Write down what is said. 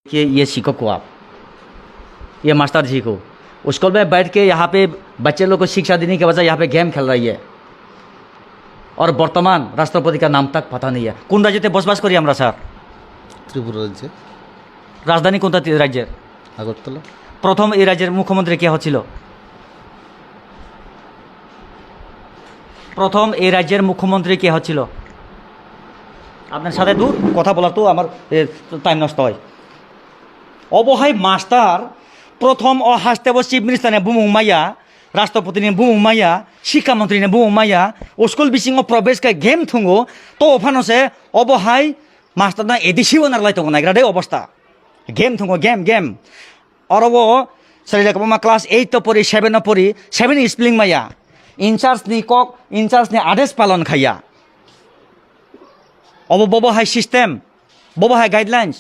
कि ये शिक्षक को आप, ये मास्टर जी को स्कूल में बैठ के यहाँ पे बच्चे लोग को शिक्षा देने के बजाय यहाँ पे गेम खेल रही है और वर्तमान राष्ट्रपति का नाम तक पता नहीं है। कौन राज्य बसबास करी আমরা স্যার? ত্রিপুরা রাজ্যে। রাজধানী কোনটা রাজ্যের? আগরতলা। প্রথম এই রাজ্যের মুখ্যমন্ত্রী কে হচ্ছিল? প্রথম এই রাজ্যের মুখ্যমন্ত্রী কে হচ্ছিল? আপনার সাথে দূর কথা বলার তো আমার টাইম নষ্ট হয়। অবহাই মাস্টার প্রথম অহাস্তেব চিফ মিনিস্টার নে বুমুং মাইয়া, রাষ্ট্রপতি ने बुमुं माया, शिक्षामंत्री ने बुमुं माया, स्कूल बिसिंग प्रवेश के गेम थुंगो तो ओफानो से अबहाय मास्टर ना एदिसिव नारलाय तो नायग्रा दे अवस्था गेम थुंगो गेम और वो सरिया क्लास 8 तो पढ़ी 7 पढ़ी 7 स्प्लिंग माया इंचार्ज नि कक इंचार्ज ने आदेश पालन खाया अब बबहाय सिस्टेम बबहाय गाइडलाइंस